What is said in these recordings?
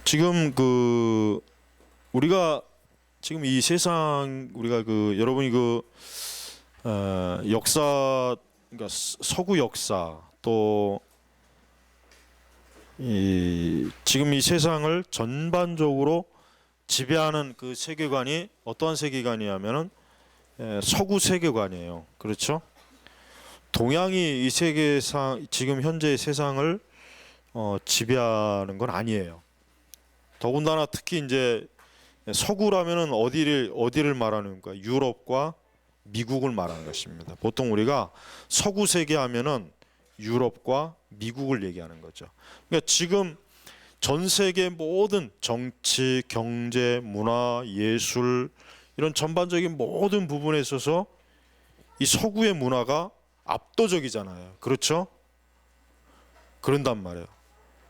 지금 우리가 지금 이 세상 우리가 여러분이 역사, 그러니까 서구 역사 또 지금 이 세상을 전반적으로 지배하는 그 세계관이 어떠한 세계관이냐면은 서구 세계관이에요. 그렇죠? 동양이 이 세계상 지금 현재의 세상을 지배하는 건 아니에요. 더군다나 특히 이제 서구라면은 어디를 말하는 거야? 유럽과 미국을 말하는 것입니다. 보통 우리가 서구 세계 하면은 유럽과 미국을 얘기하는 거죠. 그러니까 지금 전 세계 모든 정치, 경제, 문화, 예술 이런 전반적인 모든 부분에 있어서 이 서구의 문화가 압도적이잖아요. 그렇죠? 그런단 말이에요.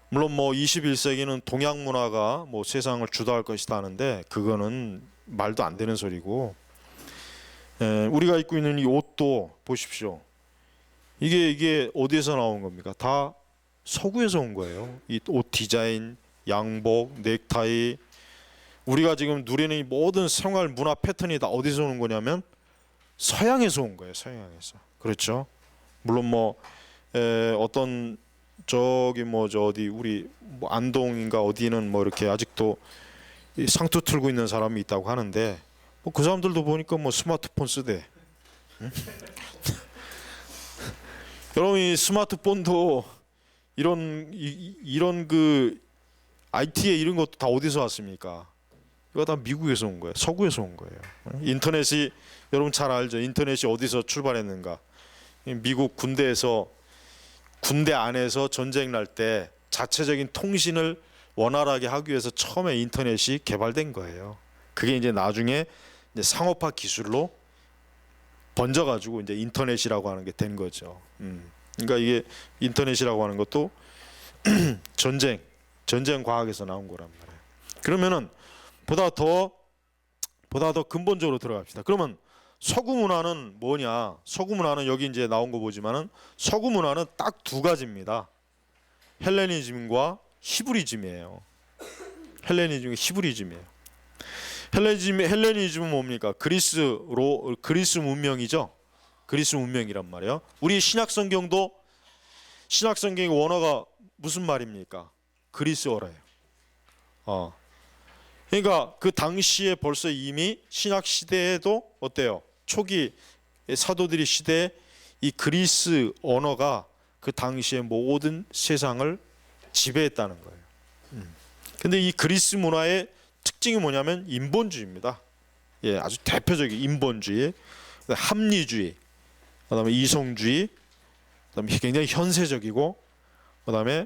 물론 21세기는 동양 문화가 세상을 주도할 것이다 하는데 그거는 말도 안 되는 소리고, 우리가 입고 있는 이 옷도 보십시오. 이게 어디에서 나온 겁니까? 다 서구에서 온 거예요. 이 옷 디자인, 양복, 넥타이, 우리가 지금 누리는 이 모든 생활 문화 패턴이 다 어디서 오는 거냐면 서양에서 온 거예요. 서양에서. 그렇죠? 물론 어떤 저기 어디 우리 안동인가 어디는 이렇게 아직도 이 상투 틀고 있는 사람이 있다고 하는데 그 사람들도 보니까 스마트폰 쓰대. 응? 여러분 이 스마트폰도 이런 IT에 이런 것도 다 어디서 왔습니까? 이거 다 미국에서 온 거예요. 서구에서 온 거예요. 인터넷이 여러분 잘 알죠? 인터넷이 어디서 출발했는가? 미국 군대 안에서 전쟁 날 때 자체적인 통신을 원활하게 하기 위해서 처음에 인터넷이 개발된 거예요. 그게 이제 나중에 이제 상업화 기술로 번져가지고 이제 인터넷이라고 하는 게 된 거죠. 그러니까 이게 인터넷이라고 하는 것도 전쟁 과학에서 나온 거란 말이에요. 그러면은 보다 더 근본적으로 들어갑시다. 그러면 서구 문화는 뭐냐? 서구 문화는 여기 이제 나온 거 보지만은 서구 문화는 딱 두 가지입니다. 헬레니즘과 히브리즘이에요. 헬레니즘과 히브리즘이에요. 헬레니즘은 뭡니까? 그리스 문명이죠. 그리스 문명이란 말이에요. 우리 신약 성경의 원어가 무슨 말입니까? 그리스어래요. 그러니까 그 당시에 벌써 이미 신약 시대에도 어때요? 초기 사도들의 시대에 이 그리스 언어가 그 당시에 모든 세상을 지배했다는 거예요. 근데 이 그리스 문화의 특징이 뭐냐면 인본주의입니다. 예, 아주 대표적인 인본주의, 합리주의, 그다음에 이성주의, 그다음에 굉장히 현세적이고, 그다음에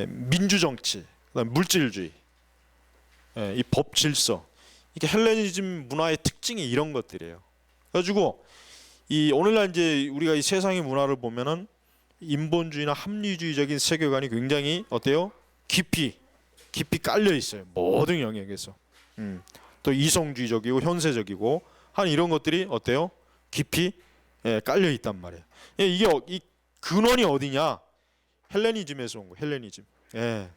민주정치, 그다음에 물질주의, 이 법질서. 이게 헬레니즘 문화의 특징이 이런 것들이에요. 그래가지고 이 오늘날 이제 우리가 이 세상의 문화를 보면은 인본주의나 합리주의적인 세계관이 굉장히 어때요? 깊이 깔려 있어요. 모든 영역에서. 또 이성주의적이고 현세적이고 한 이런 것들이 어때요? 깊이 깔려 있단 말이에요. 이게 이 근원이 어디냐? 헬레니즘에서 온 거예요. 헬레니즘. 예.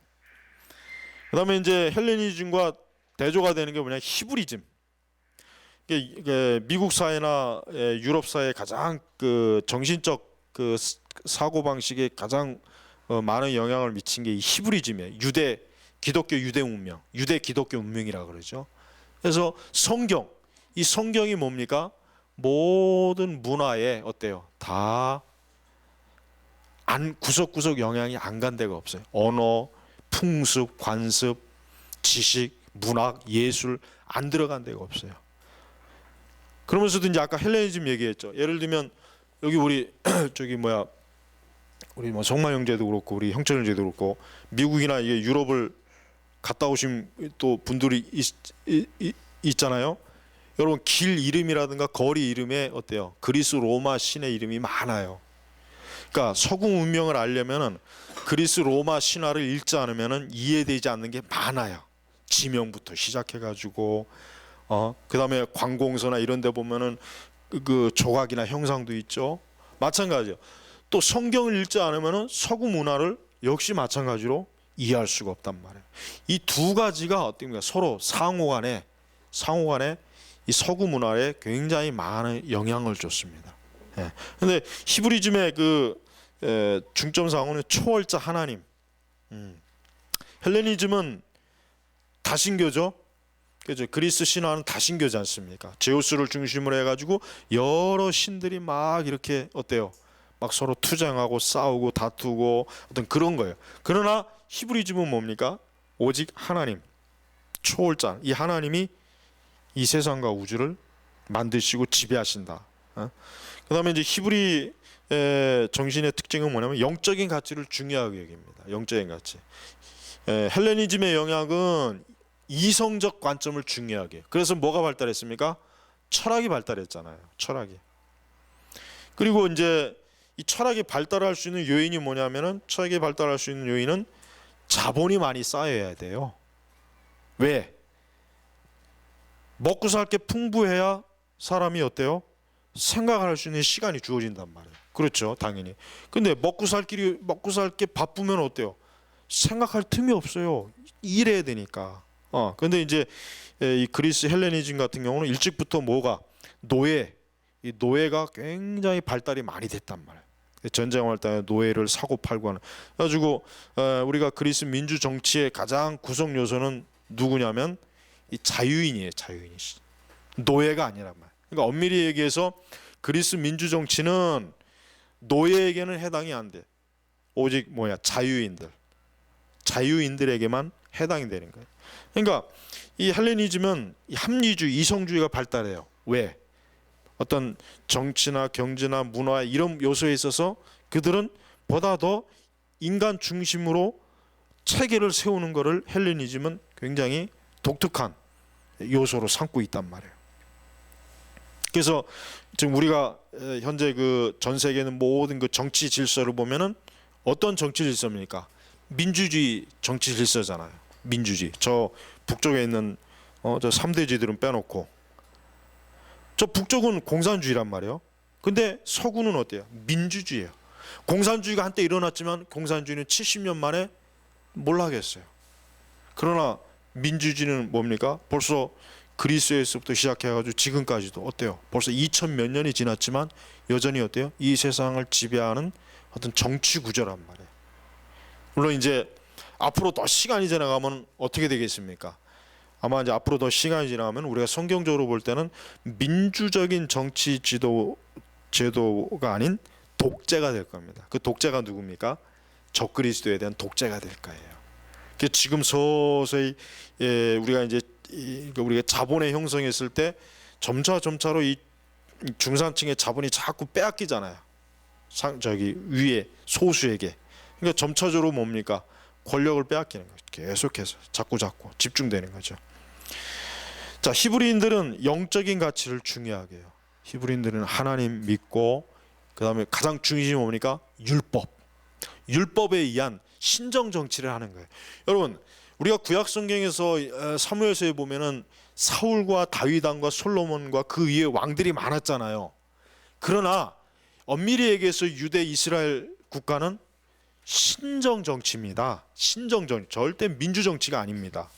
그다음에 이제 헬레니즘과 대조가 되는 게 뭐냐? 히브리즘. 이게 미국 사회나 유럽 사회의 가장 정신적 사고 방식에 가장 많은 영향을 미친 게 이 히브리즘이에요. 기독교 유대 문명, 유대 기독교 문명이라 그러죠. 그래서 이 성경이 뭡니까? 모든 문화에 어때요? 다 구석구석 영향이 안 간 데가 없어요. 언어, 풍습, 관습, 지식, 문학, 예술 안 들어간 데가 없어요. 그러면서도 이제 아까 헬레니즘 얘기했죠. 예를 들면 여기 우리 우리 정말 형제도 그렇고 우리 형철 형제도 그렇고 미국이나 이게 유럽을 갔다 오신 또 분들이 있잖아요. 여러분 길 이름이라든가 거리 이름에 어때요? 그리스 로마 신의 이름이 많아요. 그러니까 서구 문명을 알려면은 그리스 로마 신화를 읽지 않으면은 이해되지 않는 게 많아요. 지명부터 시작해가지고 그다음에 관공서나 이런 데 보면은 그 조각이나 형상도 있죠. 마찬가지요. 또 성경을 읽지 않으면은 서구 문화를 역시 마찬가지로 이해할 수가 없단 말이에요. 이 두 가지가 어떻습니까? 서로 상호간에 이 서구 문화에 굉장히 많은 영향을 줬습니다. 예. 근데 히브리즘의 그 중점 상호는 초월자 하나님. 헬레니즘은 다신교죠. 그죠? 그리스 신화는 다신교지 않습니까? 제우스를 중심으로 해가지고 여러 신들이 막 이렇게 어때요? 막 서로 투쟁하고 싸우고 다투고 어떤 그런 거예요. 그러나 히브리즘은 뭡니까? 오직 하나님, 초월자. 이 하나님이 이 세상과 우주를 만드시고 지배하신다. 그다음에 이제 히브리 정신의 특징은 뭐냐면 영적인 가치를 중요하게 여깁니다. 영적인 가치. 헬레니즘의 영향은 이성적 관점을 중요하게. 그래서 뭐가 발달했습니까? 철학이 발달했잖아요. 철학이. 그리고 이제 이 철학이 발달할 수 있는 요인이 뭐냐면은 철학이 발달할 수 있는 요인은 자본이 많이 쌓여야 돼요. 왜? 먹고 살 게 풍부해야 사람이 어때요? 생각할 수 있는 시간이 주어진단 말이에요. 그렇죠, 당연히. 근데 먹고 살 게 바쁘면 어때요? 생각할 틈이 없어요. 일해야 되니까. 근데 이제 이 그리스 헬레니즘 같은 경우는 일찍부터 뭐가 이 노예가 굉장히 발달이 많이 됐단 말이에요. 전쟁할 때 노예를 사고 팔고 하는. 그래가지고 우리가 그리스 민주 정치의 가장 구성 요소는 누구냐면 이 자유인이에요. 자유인이. 노예가 아니란 말이에요. 그러니까 엄밀히 얘기해서 그리스 민주 정치는 노예에게는 해당이 안 돼. 오직 자유인들에게만 해당이 되는 거예요. 그러니까 이 헬레니즘은 합리주의, 이성주의가 발달해요. 왜? 어떤 정치나 경제나 문화 이런 요소에 있어서 그들은 보다 더 인간 중심으로 체계를 세우는 것을 헬레니즘은 굉장히 독특한 요소로 삼고 있단 말이에요. 그래서 지금 우리가 현재 그 전 세계는 모든 그 정치 질서를 보면은 어떤 정치 질서입니까? 민주주의 정치 질서잖아요. 민주주의. 저 북쪽에 있는 저 3대지들은 빼놓고 저 북쪽은 공산주의란 말이에요. 근데 서구는 어때요? 민주주의예요. 공산주의가 한때 일어났지만 공산주의는 70년 만에 뭘 하겠어요. 그러나 민주주의는 뭡니까? 벌써 그리스에서부터 시작해가지고 지금까지도 어때요? 벌써 2000 몇 년이 지났지만 여전히 어때요? 이 세상을 지배하는 어떤 정치 구조란 말이에요. 물론 이제 앞으로 더 시간이 지나가면 어떻게 되겠습니까? 아마 이제 앞으로 더 시간이 지나면 우리가 성경적으로 볼 때는 민주적인 정치 제도가 아닌 독재가 될 겁니다. 그 독재가 누굽니까? 적그리스도에 대한 독재가 될 거예요. 지금 서서히 우리가 이제 우리가 자본의 형성했을 때 점차로 이 중산층의 자본이 자꾸 빼앗기잖아요. 저기 위에 소수에게. 그러니까 점차적으로 뭡니까? 권력을 빼앗기는 거죠. 계속해서 자꾸 집중되는 거죠. 자, 히브리인들은 영적인 가치를 중요하게 해요. 히브리인들은 하나님 믿고 그다음에 가장 중심이 뭡니까? 율법에 의한 신정 정치를 하는 거예요. 여러분, 우리가 구약 성경에서 사무엘서에 보면은 사울과 다윗 왕과 솔로몬과 그 위에 왕들이 많았잖아요. 그러나 엄밀히 얘기해서 유대 이스라엘 국가는 신정 정치입니다. 신정 정치, 절대 민주 정치가 아닙니다.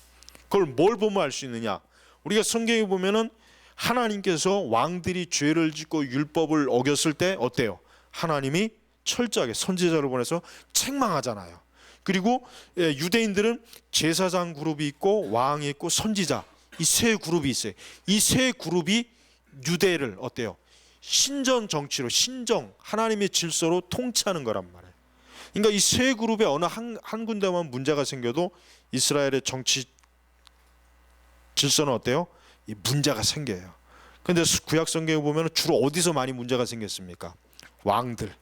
그걸 뭘 보면 알 수 있느냐? 우리가 성경에 보면은 하나님께서 왕들이 죄를 짓고 율법을 어겼을 때 어때요? 하나님이 철저하게 선지자를 보내서 책망하잖아요. 그리고 유대인들은 제사장 그룹이 있고 왕이 있고 선지자, 이 세 그룹이 있어요. 이 세 그룹이 유대를 어때요? 신전 정치로, 하나님의 질서로 통치하는 거란 말이에요. 그러니까 이 세 그룹의 어느 한 군데만 문제가 생겨도 이스라엘의 정치 질서는 어때요? 이 문제가 생겨요. 근데 구약 성경에 보면 주로 어디서 많이 문제가 생겼습니까? 왕들.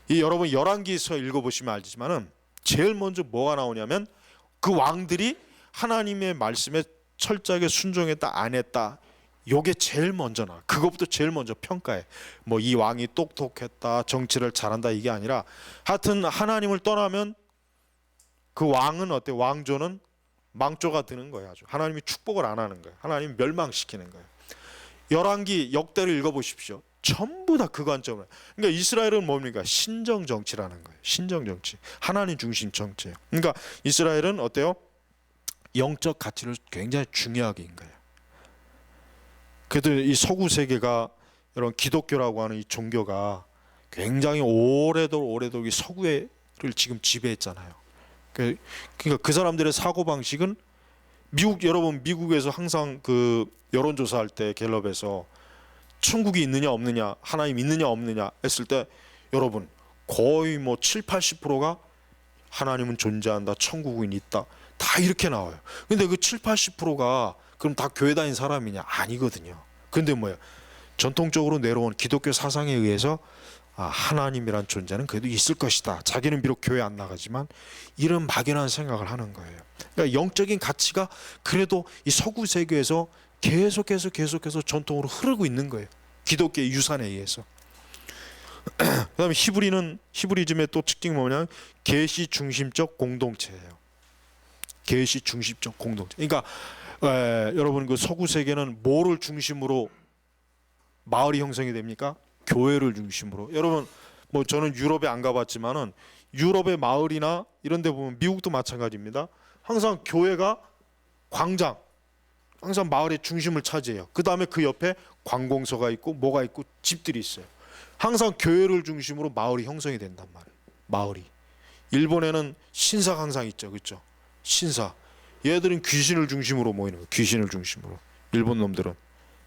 이 여러분 열왕기서 읽어보시면 알지만은 제일 먼저 뭐가 나오냐면 그 왕들이 하나님의 말씀에 철저하게 순종했다 안 했다. 요게 제일 먼저 나와. 그것부터 제일 먼저 평가해. 뭐 이 왕이 똑똑했다, 정치를 잘한다 이게 아니라 하여튼 하나님을 떠나면 그 왕은 어때? 왕조는 망조가 되는 거예요. 아주 하나님이 축복을 안 하는 거예요. 하나님이 멸망시키는 거예요. 열왕기 역대를 읽어보십시오. 전부 다 그 관점을. 그러니까 이스라엘은 뭡니까? 신정 정치라는 거예요. 신정 정치, 하나님 중심 정치예요. 그러니까 이스라엘은 어때요? 영적 가치를 굉장히 중요하게 인 거예요. 그래도 이 서구 세계가 이런 기독교라고 하는 이 종교가 굉장히 오래도록 이 서구를 지금 지배했잖아요. 그러니까 그 사람들의 사고 방식은 여러분 미국에서 항상 그 여론조사할 때 갤럽에서 천국이 있느냐 없느냐, 하나님 있느냐 없느냐 했을 때 여러분 거의 뭐 7, 80%가 하나님은 존재한다, 천국은 있다, 다 이렇게 나와요. 근데 그 7, 80%가 그럼 다 교회 다닌 사람이냐? 아니거든요. 근데 뭐야? 전통적으로 내려온 기독교 사상에 의해서 하나님이란 존재는 그래도 있을 것이다. 자기는 비록 교회 안 나가지만 이런 막연한 생각을 하는 거예요. 그러니까 영적인 가치가 그래도 이 서구 세계에서 계속해서 전통으로 흐르고 있는 거예요. 기독교의 유산에 의해서. 그다음에 히브리즘의 또 특징이 뭐냐면 계시 중심적 공동체예요. 계시 중심적 공동체. 그러니까 여러분 그 서구 세계는 뭐를 중심으로 마을이 형성이 됩니까? 교회를 중심으로. 여러분 뭐 저는 유럽에 안 가봤지만은 유럽의 마을이나 이런 데 보면 미국도 마찬가지입니다. 항상 교회가 광장, 항상 마을의 중심을 차지해요. 그 다음에 그 옆에 관공서가 있고 뭐가 있고 집들이 있어요. 항상 교회를 중심으로 마을이 형성이 된단 말이에요. 마을이. 일본에는 신사가 항상 있죠, 그렇죠? 신사. 얘들은 귀신을 중심으로 모이는 거예요. 귀신을 중심으로. 일본 놈들은.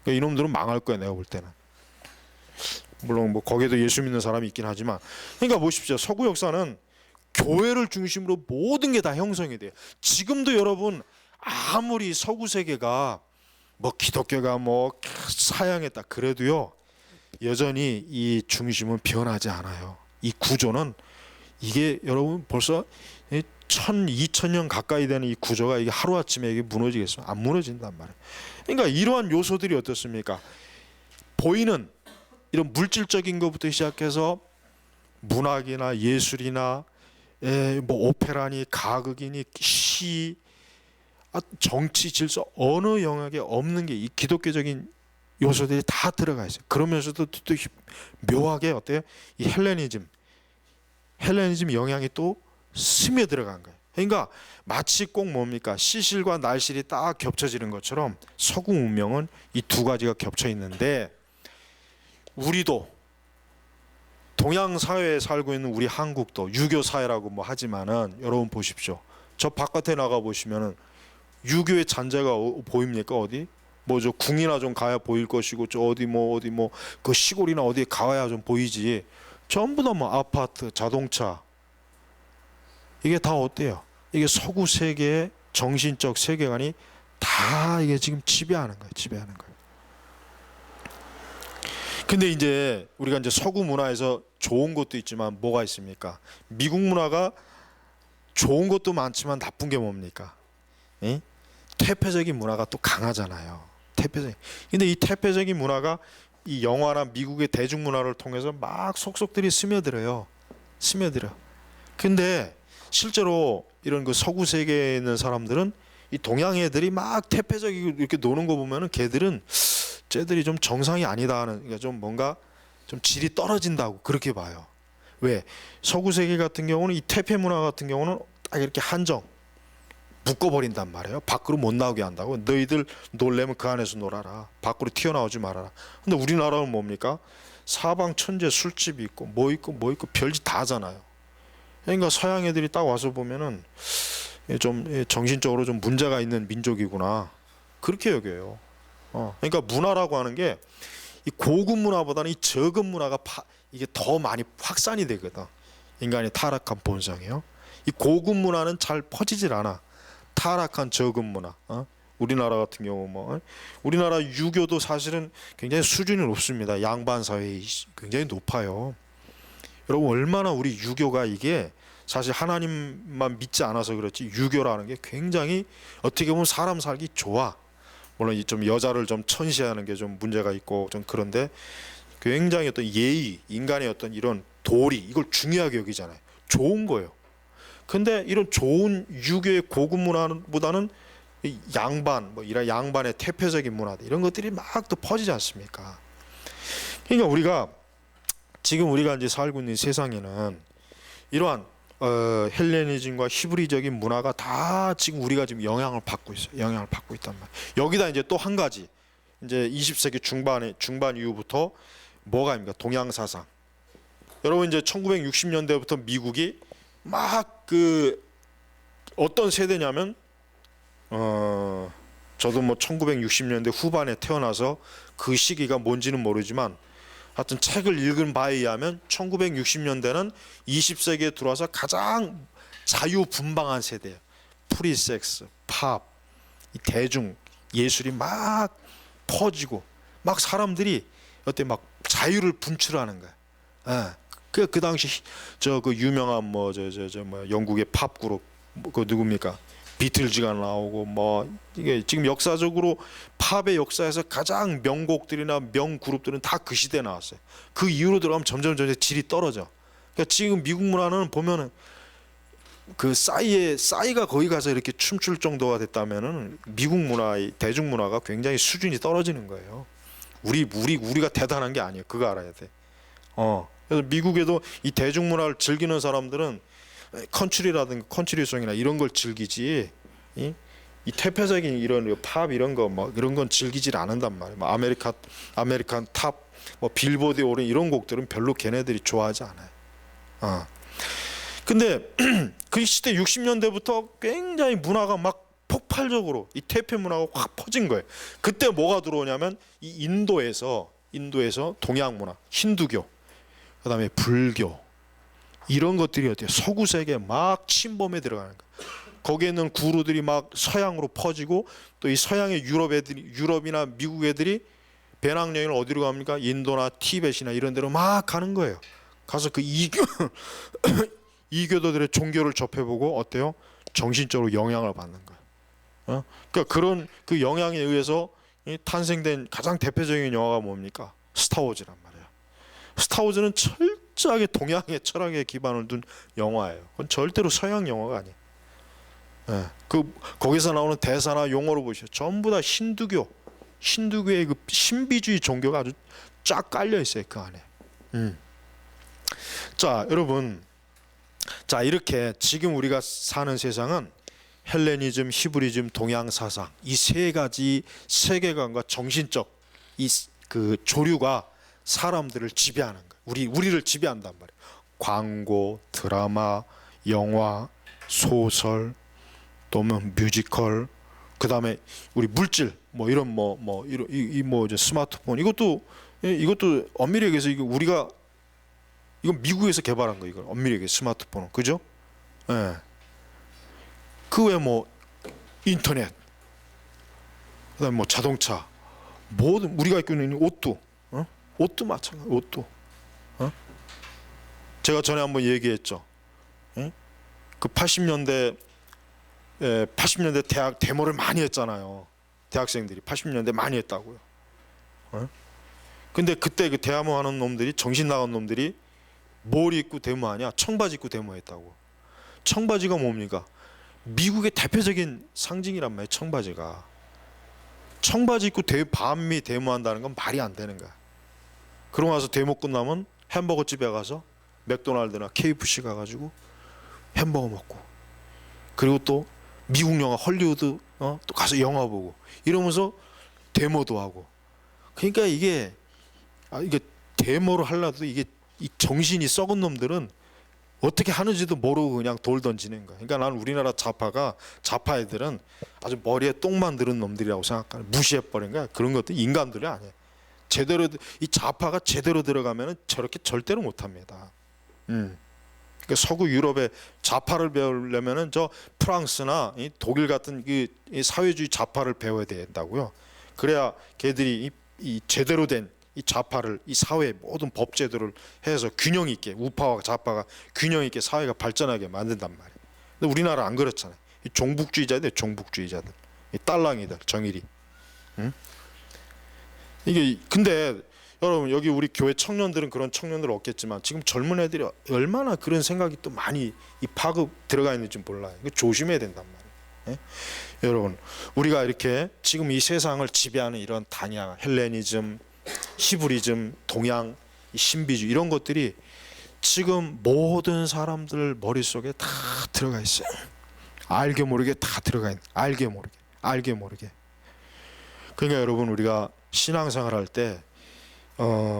그러니까 이놈들은 망할 거야, 내가 볼 때는. 물론 뭐 거기에도 예수 믿는 사람이 있긴 하지만, 그러니까 보십시오. 서구 역사는 교회를 중심으로 모든 게 다 형성이 돼요. 지금도 여러분 아무리 서구 세계가 뭐 기독교가 뭐 사양했다 그래도요, 여전히 이 중심은 변하지 않아요. 이 구조는 이게 여러분 벌써 2000년 가까이 되는 이 구조가 이게 하루아침에 이게 무너지겠어요? 안 무너진단 말이에요. 그러니까 이러한 요소들이 어떻습니까? 보이는 이런 물질적인 것부터 시작해서 문학이나 예술이나 뭐 오페라니 가극이니 시, 정치 질서 어느 영역에 없는 게 이 기독교적인 요소들이 다 들어가 있어요. 그러면서도 또 묘하게 어때요? 이 헬레니즘 영향이 또 스며 들어간 거예요. 그러니까 마치 꼭 뭡니까? 시실과 날실이 딱 겹쳐지는 것처럼 서구 문명은 이 두 가지가 겹쳐 있는데, 우리도 동양 사회에 살고 있는 우리 한국도 유교 사회라고 뭐 하지만은 여러분 보십시오. 저 바깥에 나가 보시면은 유교의 잔재가 보입니까? 어디? 뭐 저 궁이나 좀 가야 보일 것이고, 저 어디 뭐 그 시골이나 어디에 가야 좀 보이지. 전부 다 뭐 아파트, 자동차, 이게 다 어때요? 이게 서구 세계의 정신적 세계관이 다 이게 지금 지배하는 거예요. 근데 이제 우리가 이제 서구 문화에서 좋은 것도 있지만 뭐가 있습니까? 미국 문화가 좋은 것도 많지만 나쁜 게 뭡니까? 퇴폐적인 문화가 또 강하잖아요. 근데 이 퇴폐적인 문화가 이 영화나 미국의 대중문화를 통해서 막 속속들이 스며들어요. 근데 실제로 이런 그 서구 세계에 있는 사람들은 이 동양 애들이 막 퇴폐적이고 이렇게 노는 거 보면은 쟤들이 좀 정상이 아니다 하는, 그러니까 좀 뭔가 좀 질이 떨어진다고 그렇게 봐요. 왜? 서구 세계 같은 경우는 이 퇴폐 문화 같은 경우는 딱 이렇게 한정 묶어버린단 말이에요. 밖으로 못 나오게 한다고. 너희들 놀려면 그 안에서 놀아라. 밖으로 튀어나오지 말아라. 근데 우리나라는 뭡니까? 사방 천재 술집이 있고 뭐 있고 별짓 다 하잖아요. 그러니까 서양 애들이 딱 와서 보면은 좀 정신적으로 좀 문제가 있는 민족이구나, 그렇게 여겨요. 그러니까 문화라고 하는 게 이 고급 문화보다는 이 저급 문화가 이게 더 많이 확산이 되거든. 인간의 타락한 본성이요. 이 고급 문화는 잘 퍼지질 않아. 타락한 저급 문화. 우리나라 같은 경우 뭐 우리나라 유교도 사실은 굉장히 수준이 높습니다. 양반 사회 굉장히 높아요. 여러분 얼마나 우리 유교가 이게 사실 하나님만 믿지 않아서 그렇지 유교라는 게 굉장히 어떻게 보면 사람 살기 좋아. 물론 좀 여자를 좀 천시하는 게 좀 문제가 있고 좀 그런데 굉장히 어떤 예의, 인간의 어떤 이런 도리, 이걸 중요하게 여기잖아요. 좋은 거예요. 근데 이런 좋은 유교의 고급 문화보다는 양반, 뭐 이런 양반의 퇴폐적인 문화들 이런 것들이 막 또 퍼지지 않습니까? 그러니까 우리가 이제 살고 있는 세상에는 이러한 헬레니즘과 히브리적인 문화가 다 지금 우리가 지금 영향을 받고 있어요. 영향을 받고 있단 말이에요. 여기다 이제 또 한 가지, 이제 20세기 중반 이후부터 뭐가 입니까? 동양 사상. 여러분 이제 1960년대부터 미국이 막 그 어떤 세대냐면 저도 뭐 1960년대 후반에 태어나서 그 시기가 뭔지는 모르지만 하여튼 책을 읽은 바에 의하면 1960년대는 20세기에 들어와서 가장 자유분방한 세대예요. 프리섹스, 팝, 이 대중 예술이 막 퍼지고 막 사람들이 어때 막 자유를 분출하는 거야. 예. 그 당시 그 유명한 뭐 영국의 팝 그룹 그 누굽니까? 비틀즈가 나오고 뭐 이게 지금 역사적으로 팝의 역사에서 가장 명곡들이나 명그룹들은 다 그 시대에 나왔어요. 그 이후로 들어가면 점점 질이 떨어져. 그러니까 지금 미국 문화는 보면은 그 싸이가 거기 가서 이렇게 춤출 정도가 됐다면은 미국 문화의 대중 문화가 굉장히 수준이 떨어지는 거예요. 우리가 대단한 게 아니에요. 그거 알아야 돼. 그래서 미국에도 이 대중문화를 즐기는 사람들은 컨트리라든가 컨트리송이나 이런 걸 즐기지 이 퇴폐적인 이런 팝 이런 거 뭐 이런 건 즐기질 않는단 말이에요. 뭐 아메리칸 탑 뭐 빌보드에 오른 이런 곡들은 별로 걔네들이 좋아하지 않아요. 근데 그 시대 60년대부터 굉장히 문화가 막 폭발적으로 이 퇴폐 문화가 확 퍼진 거예요. 그때 뭐가 들어오냐면 이 인도에서 동양 문화, 힌두교, 그다음에 불교 이런 것들이 어때요? 서구 세계에 막 침범해 들어가는 거예요. 거기에 있는 구루들이 막 서양으로 퍼지고 또 이 서양의 유럽이나 미국 애들이 배낭여행을 어디로 갑니까? 인도나 티벳이나 이런 데로 막 가는 거예요. 가서 그 이교도들의 종교를 접해보고 어때요? 정신적으로 영향을 받는 거예요. 그러니까 그런 그 영향에 의해서 탄생된 가장 대표적인 영화가 뭡니까? 스타워즈란 말이에요. 스타워즈는 철저하게 동양의 철학에 기반을 둔 영화예요. 그건 절대로 서양 영화가 아니에요. 거기서 나오는 대사나 용어를 보시죠. 전부 다 힌두교의 그 신비주의 종교가 아주 쫙 깔려 있어요. 그 안에. 자, 여러분, 자 이렇게 지금 우리가 사는 세상은 헬레니즘, 히브리즘, 동양 사상 이 세 가지 세계관과 정신적 이 그 조류가 사람들을 지배하는 거예요. 우리를 지배한단 말이에요. 광고, 드라마, 영화, 소설, 또 뭐 뮤지컬, 그다음에 우리 물질 뭐 이런 이제 스마트폰 이것도 엄밀히 얘기해서 이건 미국에서 개발한 거 이거 엄밀히 얘기해 스마트폰은 그죠? 예. 그 외에 뭐 인터넷, 그다음에 뭐 자동차, 모든 우리가 입고 있는 옷도 마찬가지. 옷도. 제가 전에 한번 얘기했죠. 그 80년대 대학 데모를 많이 했잖아요. 대학생들이 80년대 많이 했다고요. 근데 그때 그 데모하는 놈들이 정신 나간 놈들이 뭘 입고 데모하냐? 청바지 입고 데모했다고. 청바지가 뭡니까? 미국의 대표적인 상징이란 말이에요. 청바지 입고 반미 데모한다는 건 말이 안 되는 거야. 그러고 나서 데모 끝나면 햄버거 집에 가서 맥도날드나 KFC 가가지고 햄버거 먹고, 그리고 또 미국 영화 헐리우드 또 가서 영화 보고 이러면서 데모도 하고. 그러니까 이게 데모를 하려도 이게 이 정신이 썩은 놈들은 어떻게 하는지도 모르고 그냥 돌 던지는 거야. 그러니까 나는 우리나라 좌파 애들은 아주 머리에 똥만 들은 놈들이라고 생각하는, 무시해버린 거야. 그런 것도 인간들이 아니야. 제대로 이 좌파가 제대로 들어가면은 저렇게 절대로 못합니다. 그러니까 서구 유럽의 좌파를 배우려면은 저 프랑스나 이 독일 같은 이 사회주의 좌파를 배워야 된다고요. 그래야 걔들이 이 제대로 된 이 좌파를 이 사회의 모든 법 제도를 해서 균형 있게 우파와 좌파가 균형 있게 사회가 발전하게 만든단 말이에요. 근데 우리나라 안 그렇잖아요. 이 종북주의자들, 이 딸랑이들, 정일이. 이게 근데 여러분 여기 우리 교회 청년들은 그런 청년들 없겠지만 지금 젊은 애들이 얼마나 그런 생각이 또 많이 이 파급 들어가 있는지 몰라요. 이거 조심해야 된단 말이에요. 여러분 우리가 이렇게 지금 이 세상을 지배하는 이런 단양, 헬레니즘, 히브리즘, 동양, 신비주의 이런 것들이 지금 모든 사람들 머릿속에 다 들어가 있어요. 알게 모르게 다 들어가 있는, 알게 모르게. 그러니까 여러분, 우리가 신앙생활 할 때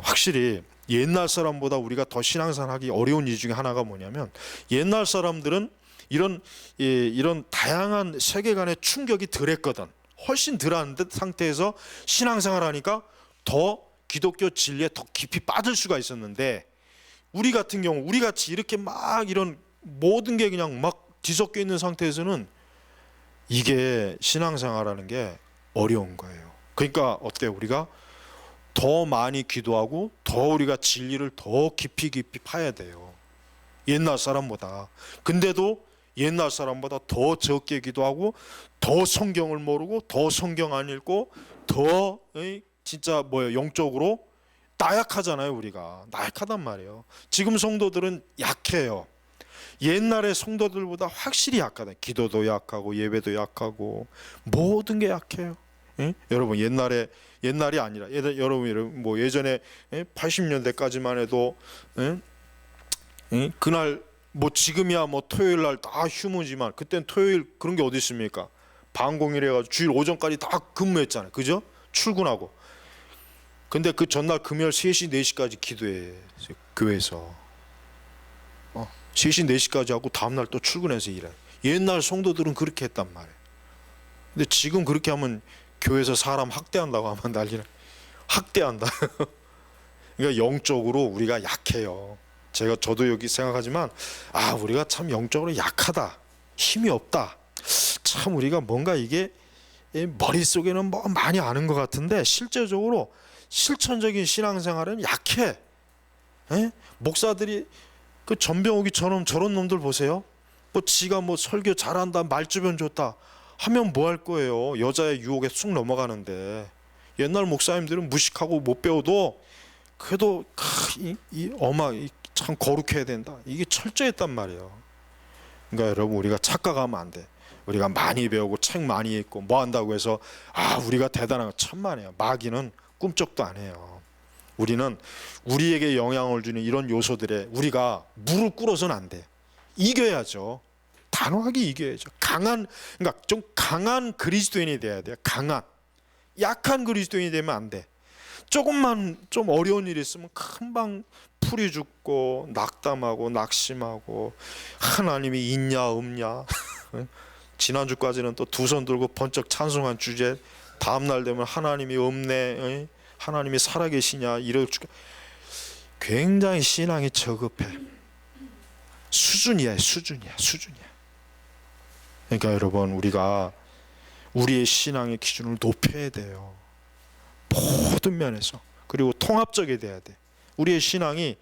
확실히 옛날 사람보다 우리가 더 신앙생활하기 어려운 이유 중에 하나가 뭐냐면, 옛날 사람들은 이런 다양한 세계관의 충격이 덜했거든. 훨씬 덜한 상태에서 신앙생활하니까 더 기독교 진리에 더 깊이 빠질 수가 있었는데, 우리 같은 경우, 우리 같이 이렇게 막 이런 모든 게 그냥 막 뒤섞여 있는 상태에서는 이게 신앙생활하는 게 어려운 거예요. 그러니까 어때요? 우리가 더 많이 기도하고 더 우리가 진리를 더 깊이 파야 돼요. 옛날 사람보다. 근데도 옛날 사람보다 더 적게 기도하고 더 성경을 모르고 더 성경 안 읽고 더 진짜 영적으로 나약하잖아요. 우리가 나약하단 말이에요. 지금 성도들은 약해요. 옛날의 성도들보다 확실히 약하다. 기도도 약하고 예배도 약하고 모든 게 약해요. 여러분, 옛날이 아니라 여러분 뭐 예전에 80년대까지만 해도 그날 뭐 지금이야 뭐 토요일 날 다 휴무지만 그땐 토요일 그런 게 어디 있습니까? 반공일 해가지고 주일 오전까지 다 근무했잖아요. 그죠? 출근하고. 근데 그 전날 금요일 3시 4시까지 기도해 교회에서 3시 4시까지 하고 다음날 또 출근해서 일해. 옛날 성도들은 그렇게 했단 말이에요. 근데 지금 그렇게 하면 교회에서 사람 학대한다고 하면 난리나. 학대한다. 그러니까 영적으로 우리가 약해요. 저도 여기 생각하지만 우리가 참 영적으로 약하다, 힘이 없다. 참 우리가 뭔가 이게 머릿속에는 뭐 많이 아는 것 같은데 실제적으로 실천적인 신앙생활은 약해. 목사들이 그 전병욱이처럼 저런 놈들 보세요. 뭐 지가 뭐 설교 잘한다, 말주변 좋다 하면 뭐 할 거예요? 여자의 유혹에 쑥 넘어가는데. 옛날 목사님들은 무식하고 못 배워도 그래도 참 거룩해야 된다. 이게 철저했단 말이에요. 그러니까 여러분, 우리가 착각하면 안 돼. 우리가 많이 배우고 책 많이 읽고 뭐 한다고 해서 우리가 대단한 거 천만에요. 마귀는 꿈쩍도 안 해요. 우리는 우리에게 영향을 주는 이런 요소들에 우리가 무릎 꿇어서는 안 돼. 이겨야죠. 단호하게 이겨야죠. 그러니까 좀 강한 그리스도인이 돼야 돼요. 약한 그리스도인이 되면 안 돼. 조금만 좀 어려운 일이 있으면 금방 풀이 죽고 낙담하고 낙심하고 하나님이 있냐 없냐. 지난주까지는 또 두 손 들고 번쩍 찬송한 주제, 다음날 되면 하나님이 없네, 하나님이 살아계시냐 이럴 줄. 굉장히 신앙이 저급해. 수준이야. 그러니까 여러분, 우리가 우리의 신앙의 기준을 높여야 돼요. 모든 면에서. 그리고 통합적이 돼야 돼. 우리의 신앙이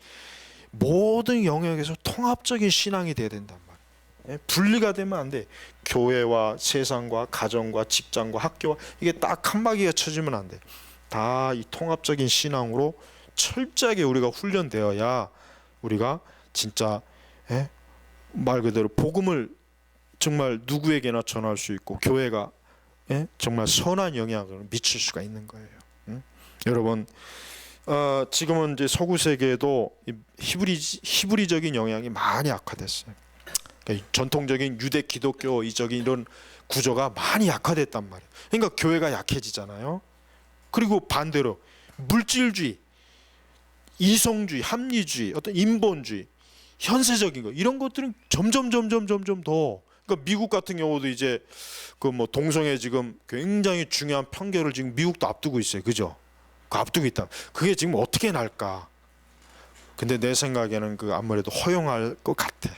모든 영역에서 통합적인 신앙이 돼야 된단 말이에요. 분리가 되면 안 돼. 교회와 세상과 가정과 직장과 학교와 이게 딱 칸막이가 쳐지면 안 돼. 다 이 통합적인 신앙으로 철저하게 우리가 훈련되어야 우리가 진짜 말 그대로 복음을 정말 누구에게나 전할 수 있고 교회가 정말 선한 영향을 미칠 수가 있는 거예요. 여러분, 지금은 이제 서구 세계에도 히브리적인 영향이 많이 악화됐어요. 그러니까 전통적인 유대 기독교적인 이런 구조가 많이 약화됐단 말이에요. 그러니까 교회가 약해지잖아요. 그리고 반대로 물질주의, 이성주의, 합리주의, 어떤 인본주의, 현세적인 거 이런 것들은 점점 더. 그러니까 미국 같은 경우도 이제 그 뭐 동성애 지금 굉장히 중요한 판결을 지금 미국도 앞두고 있어요. 그죠? 그 앞두고 있다. 그게 지금 어떻게 날까? 근데 내 생각에는 그 아무래도 허용할 것 같아.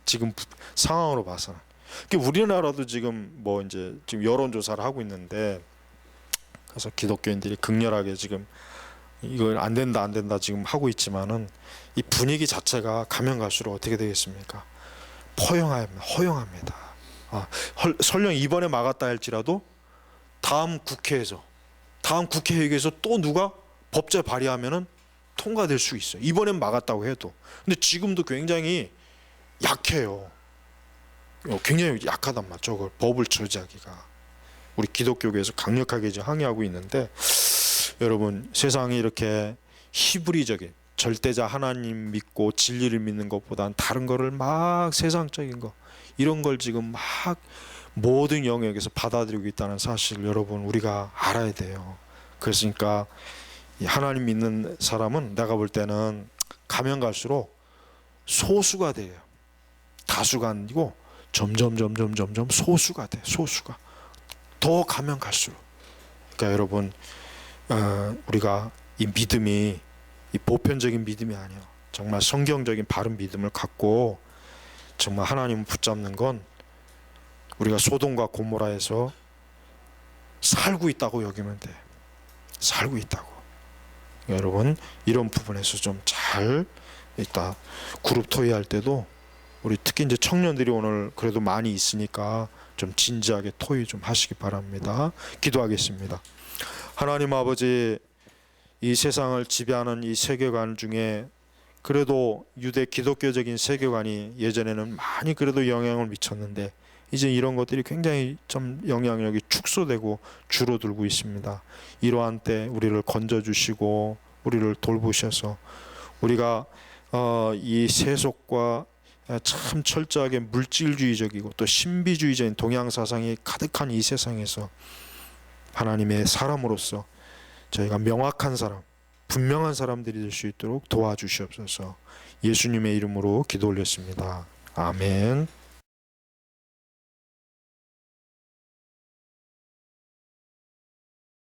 지금 상황으로 봐서는. 우리나라도 지금 뭐 이제 지금 여론조사를 하고 있는데, 그래서 기독교인들이 극렬하게 지금 이걸 안 된다 지금 하고 있지만은 이 분위기 자체가 가면 갈수록 어떻게 되겠습니까? 허용합니다. 설령 이번에 막았다 할지라도 다음 국회의회에서 또 누가 법제 발의하면은 통과될 수 있어요. 이번엔 막았다고 해도. 근데 지금도 굉장히 약해요. 굉장히 약하단 말이죠. 저걸 법을 저지하기가. 우리 기독교계에서 강력하게 이제 항의하고 있는데, 여러분 세상이 이렇게 히브리적인 절대자 하나님 믿고 진리를 믿는 것보단 다른 거를 막 세상적인 거 이런 걸 지금 막 모든 영역에서 받아들이고 있다는 사실을 여러분 우리가 알아야 돼요. 그러니까 하나님 믿는 사람은 내가 볼 때는 가면 갈수록 소수가 돼요. 다수가 아니고 점점 소수가 돼. 소수가 더 가면 갈수록. 그러니까 여러분 우리가 이 믿음이 이 보편적인 믿음이 아니야. 정말 성경적인 바른 믿음을 갖고 정말 하나님을 붙잡는 건 우리가 소돔과 고모라에서 살고 있다고 여기면 돼. 살고 있다고. 여러분 이런 부분에서 좀 잘 이따 그룹 토의할 때도 우리 특히 이제 청년들이 오늘 그래도 많이 있으니까 좀 진지하게 토의 좀 하시기 바랍니다. 기도하겠습니다. 하나님 아버지, 이 세상을 지배하는 이 세계관 중에 그래도 유대 기독교적인 세계관이 예전에는 많이 그래도 영향을 미쳤는데 이제 이런 것들이 굉장히 좀 영향력이 축소되고 줄어들고 있습니다. 이러한 때 우리를 건져주시고 우리를 돌보셔서 우리가 이 세속과 참 철저하게 물질주의적이고 또 신비주의적인 동양사상이 가득한 이 세상에서 하나님의 사람으로서 저희가 명확한 사람, 분명한 사람들이 될 수 있도록 도와주시옵소서. 예수님의 이름으로 기도 올렸습니다. 아멘.